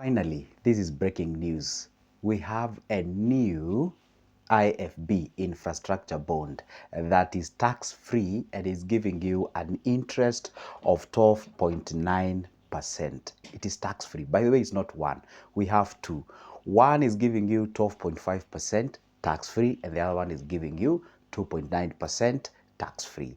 Finally, this is breaking news. We have a new IFB infrastructure bond that is tax-free and is giving you an interest of 12.9%. It is tax-free. By the way, it's not one. We have two. One is giving you 12.5% tax-free and the other one is giving you 2.9% tax-free.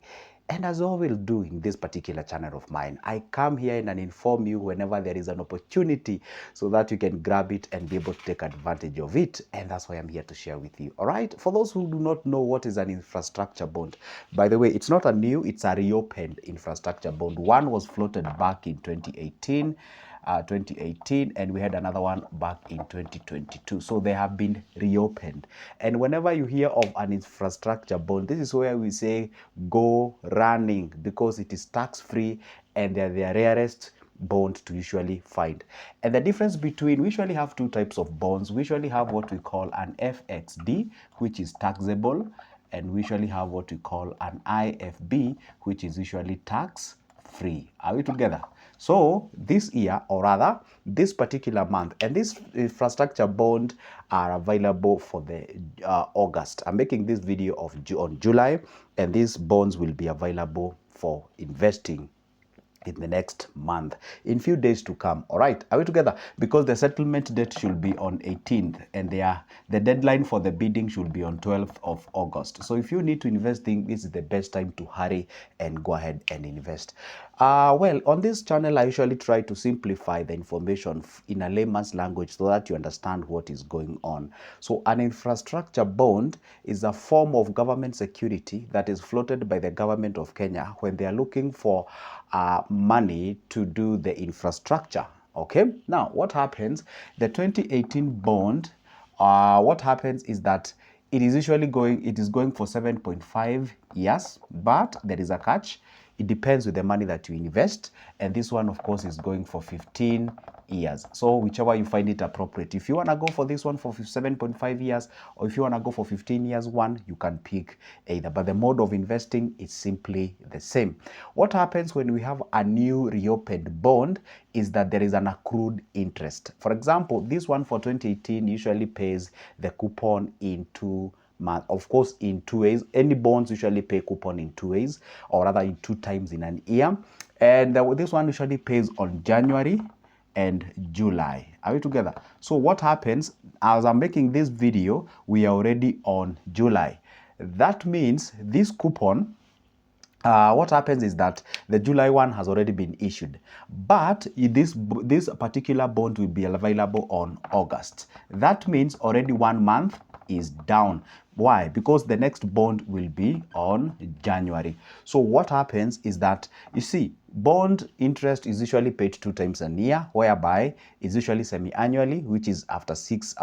And as I will do in this particular channel of mine, I come here and inform you whenever there is an opportunity so that you can grab it and be able to take advantage of it. And that's why I'm here to share with you. All right. For those who do not know what is an infrastructure bond, by the way, it's not a new, it's a reopened infrastructure bond. One was floated back in 2018. And we had another one back in 2022. So they have been reopened. And whenever you hear of an infrastructure bond, this is where we say go running because it is tax-free and they're the rarest bond to usually find. And the difference between, we usually have two types of bonds. We usually have what we call an FXD, which is taxable, and we usually have what we call an IFB, which is usually tax free. Are we together? So this year, or rather this particular month, and this infrastructure bond are available for the August. I'm making this video on July, and these bonds will be available for investing in the next month, in few days to come. All right, are we together? Because the settlement date should be on 18th and the deadline for the bidding should be on 12th of August. So if you need to invest in, this is the best time to hurry and go ahead and invest. Well, on this channel, I usually try to simplify the information in a layman's language so that you understand what is going on. So an infrastructure bond is a form of government security that is floated by the government of Kenya when they are looking for money to do the infrastructure. Okay, now what happens? The 2018 bond, what happens is that it is going for 7.5 years, but there is a catch. It depends with the money that you invest, and this one of course is going for 15 years. So whichever you find it appropriate. If you want to go for this one for 7.5 years, or if you want to go for 15 years one, you can pick either, but the mode of investing is simply the same. What happens when we have a new reopened bond is that there is an accrued interest. For example, this one for 2018 usually pays the coupon in 2 months. Of course, in 2 ways. Any bonds usually pay coupon in 2 ways, or rather in 2 times in an year. And this one usually pays on January and July. Are we together? So what happens, as I'm making this video, we are already on July. That means this coupon, what happens is that the July one has already been issued, but this particular bond will be available on August. That means already 1 month is down. Why? Because the next bond will be on January. So what happens is that, you see, bond interest is usually paid 2 times a year, whereby it's usually semi-annually, which is after 6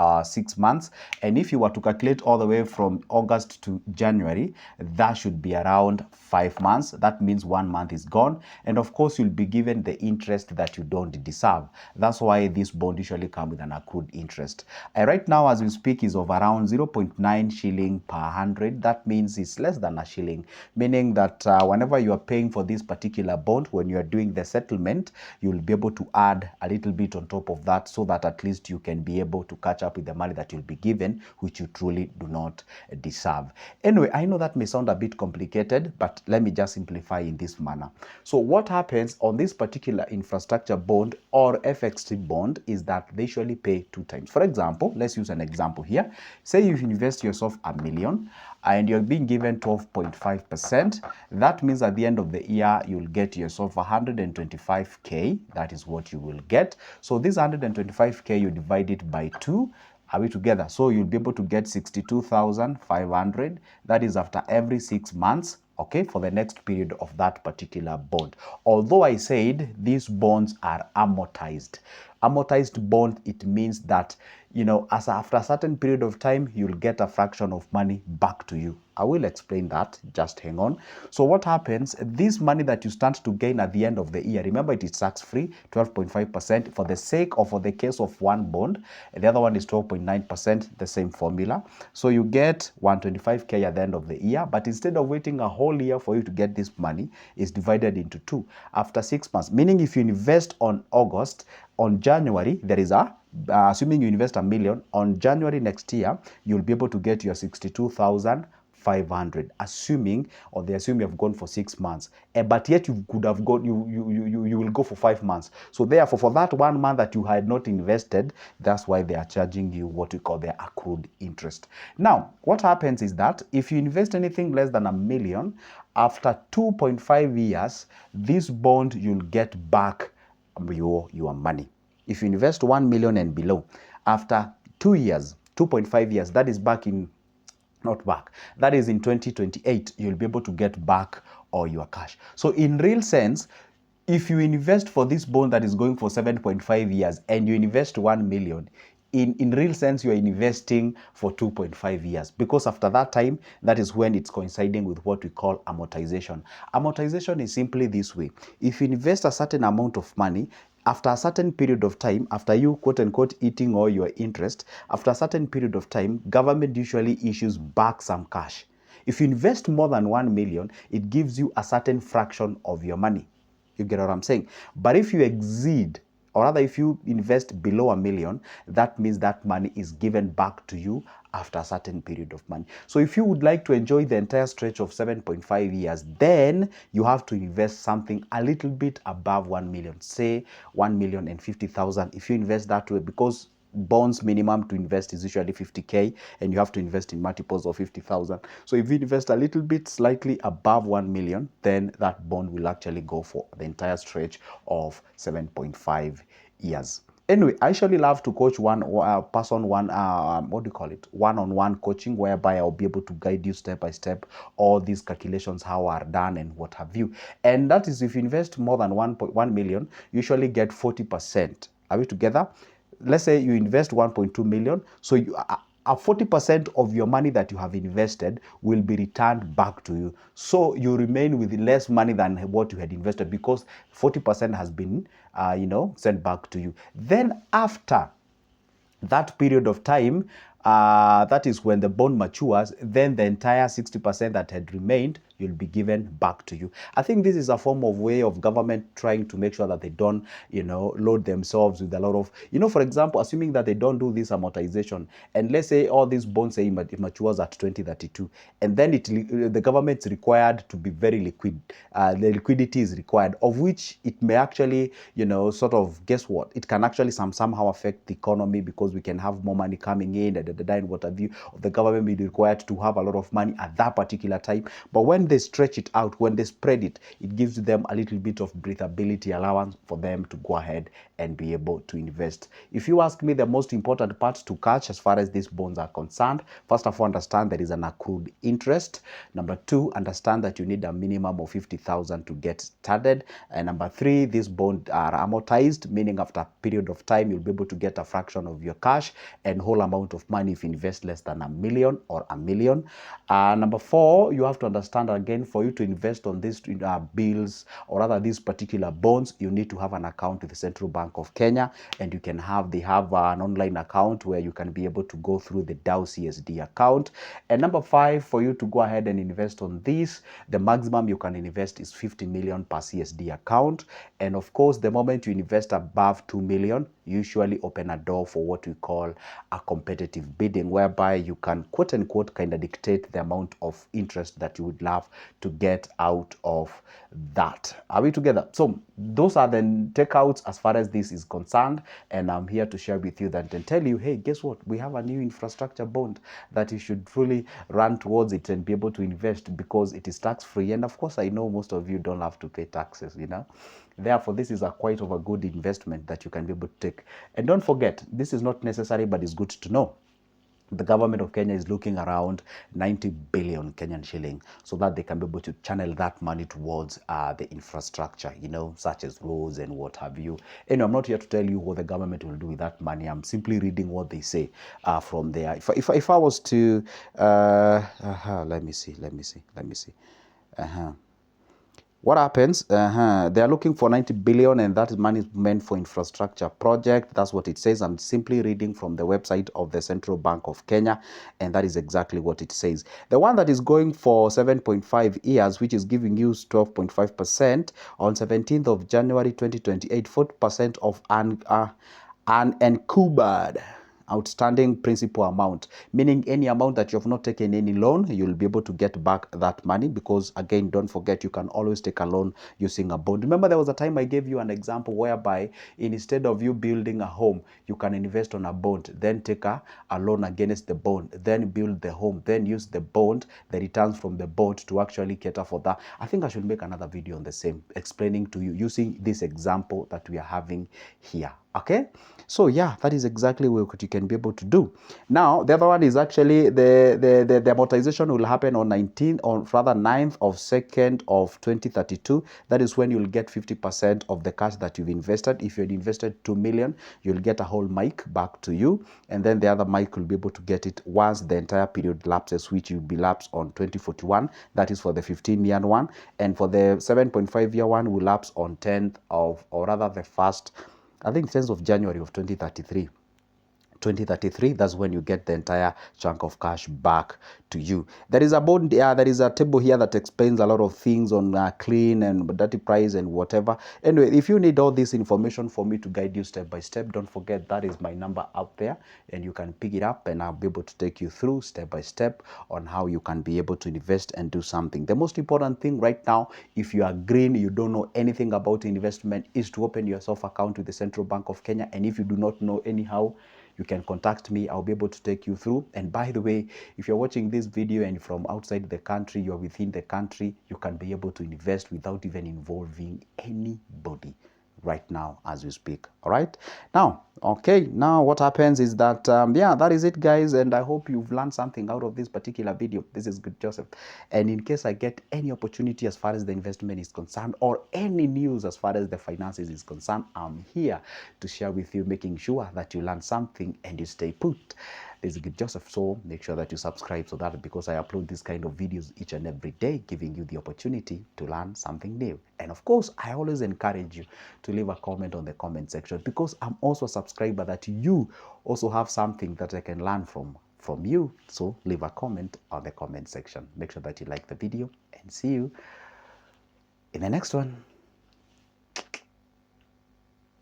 months. And if you were to calculate all the way from August to January, that should be around 5 months. That means 1 month is gone. And of course, you'll be given the interest that you don't deserve. That's why this bond usually comes with an accrued interest. Right now, as we speak, is of around 0.9 shilling per 100. That means it's less than a shilling, meaning that whenever you are paying for this particular bond, when you are doing the settlement, you'll be able to add a little bit on top of that so that at least you can be able to catch up with the money that you'll be given, which you truly do not deserve. Anyway, I know that may sound a bit complicated, but let me just simplify in this manner. So what happens on this particular infrastructure bond or FXT bond is that they usually pay 2 times. For example, let's use an example here. Say you invest yourself $1 million and you're being given 12.5%. That means at the end of the year, you'll get yourself 125K. That is what you will get. So this 125K, you divide it by 2. Are we together? So you'll be able to get 62,500. That is after every 6 months, okay, for the next period of that particular bond. Although I said these bonds are amortized. Amortized bond, it means that, you know, after a certain period of time, you'll get a fraction of money back to you. I will explain that, just hang on. So what happens, this money that you stand to gain at the end of the year, remember it is tax-free, 12.5% for the sake or for the case of one bond, and the other one is 12.9%, the same formula. So you get 125K at the end of the year, but instead of waiting a whole year for you to get this money, it's divided into 2 after 6 months. Meaning if you invest on August, on January, there is a, assuming you invest $1 million, on January next year, you'll be able to get your 62,500, assuming, or they assume you have gone for 6 months, but yet you could have gone, you will go for 5 months. So therefore, for that 1 month that you had not invested, that's why they are charging you what we call their accrued interest. Now, what happens is that if you invest anything less than $1 million, after 2.5 years, this bond, you'll get back your money. If you invest 1 million and below, after 2 years, 2.5 years, that is back in, not back, that is in 2028, you'll be able to get back all your cash. So in real sense, if you invest for this bond that is going for 7.5 years and you invest 1 million, in real sense, you are investing for 2.5 years, because after that time, that is when it's coinciding with what we call amortization. Amortization is simply this way. If you invest a certain amount of money, after a certain period of time, after you quote unquote eating all your interest, after a certain period of time, government usually issues back some cash. If you invest more than 1 million, it gives you a certain fraction of your money. You get what I'm saying? But if you exceed, or rather if you invest below 1 million, that means that money is given back to you after a certain period of money. So if you would like to enjoy the entire stretch of 7.5 years, then you have to invest something a little bit above 1 million, say 1,050,000. If you invest that way, because bonds minimum to invest is usually 50K, and you have to invest in multiples of 50,000. So if you invest a little bit slightly above 1 million, then that bond will actually go for the entire stretch of 7.5 years. Anyway, I actually love to coach one person, what do you call it? One-on-one coaching, whereby I'll be able to guide you step by step, all these calculations, how are done and what have you. And that is if you invest more than 1 million, you usually get 40%. Are we together? Let's say you invest 1.2 million. So you, 40% of your money that you have invested will be returned back to you. So you remain with less money than what you had invested, because 40% has been, sent back to you. Then after that period of time, that is when the bond matures, then the entire 60% that had remained, you'll be given back to you. I think this is a form of way of government trying to make sure that they don't, load themselves with a lot of, for example, assuming that they don't do this amortization, and let's say all these bonds say it matures at 2032, and then the government's required to be very liquid. The liquidity is required, of which it may actually, sort of, guess what? It can actually somehow affect the economy, because we can have more money coming in, and what have you. The government may be required to have a lot of money at that particular time. But when they stretch it out, when they spread it, it gives them a little bit of breathability allowance for them to go ahead and be able to invest. If you ask me, the most important part to catch as far as these bonds are concerned, first of all, understand there is an accrued interest. Number two, understand that you need a minimum of 50,000 to get started. And number three, these bonds are amortized, meaning after a period of time, you'll be able to get a fraction of your cash and whole amount of money if you invest less than 1 million or 1 million. Number four, you have to understand, again, for you to invest on these bills, or rather these particular bonds, you need to have an account with the Central Bank of Kenya, and they have an online account where you can be able to go through the DAO CSD account. And number five, for you to go ahead and invest on this, the maximum you can invest is 50 million per CSD account. And of course, the moment you invest above 2 million, you usually open a door for what we call a competitive bidding, whereby you can quote unquote kind of dictate the amount of interest that you would love to get out of that. Are we together? So those are the takeouts as far as this is concerned, and I'm here to share with you that and tell you, hey, guess what? We have a new infrastructure bond that you should fully run towards it and be able to invest, because it is tax free. And of course, I know most of you don't have to pay taxes, Therefore, this is a quite of a good investment that you can be able to take. And don't forget, this is not necessary, but it's good to know. The government of Kenya is looking around 90 billion Kenyan shilling, so that they can be able to channel that money towards the infrastructure, such as roads and what have you. Anyway, I'm not here to tell you what the government will do with that money. I'm simply reading what they say from there. If I was to, let me see. what happens? They are looking for 90 billion, and that money is meant for infrastructure project. That's what it says. I'm simply reading from the website of the Central Bank of Kenya, and that is exactly what it says. The one that is going for 7.5 years, which is giving you 12.5% on 17th of January 2028, 40% of unencumbered outstanding principal amount, meaning any amount that you have not taken any loan, you'll be able to get back that money, because again, don't forget, you can always take a loan using a bond. Remember, there was a time I gave you an example whereby instead of you building a home, you can invest on a bond, then take a loan against the bond, then build the home, then use the bond, the returns from the bond to actually cater for that. I think I should make another video on the same, explaining to you using this example that we are having here. Okay, so yeah, that is exactly what you can be able to do. Now, the other one is actually the amortization will happen on 9th of 2nd of 2032. That is when you'll get 50% of the cash that you've invested. If you had invested 2 million, you'll get a whole mic back to you, and then the other mic will be able to get it once the entire period lapses, which will be lapsed on 2041. That is for the 15-year one, and for the 7.5-year one will lapse on 10th of, or rather the first, I think 10th of January of 2033. 2033, that's when you get the entire chunk of cash back to you. There is a bond, there is a table here that explains a lot of things on clean and dirty price and whatever. Anyway, if you need all this information for me to guide you step by step, don't forget that is my number out there, and you can pick it up and I'll be able to take you through step by step on how you can be able to invest and do something. The most important thing right now, if you are green, you don't know anything about investment, is to open yourself account with the Central Bank of Kenya. And if you do not know anyhow, you can contact me. I'll be able to take you through. And by the way, if you're watching this video and from outside the country, you're within the country, you can be able to invest without even involving anybody right now as we speak. All right, now, okay, now what happens is that yeah, that is it, guys, and I hope you've learned something out of this particular video. This is Good Joseph, and in case I get any opportunity as far as the investment is concerned, or any news as far as the finances is concerned, I'm here to share with you, making sure that you learn something and you stay put. This is Good Joseph, so make sure that you subscribe, so that because I upload this kind of videos each and every day, giving you the opportunity to learn something new. And of course, I always encourage you to leave a comment on the comment section, because I'm also a subscriber that you also have something that I can learn from you. So leave a comment on the comment section. Make sure that you like the video, and see you in the next one.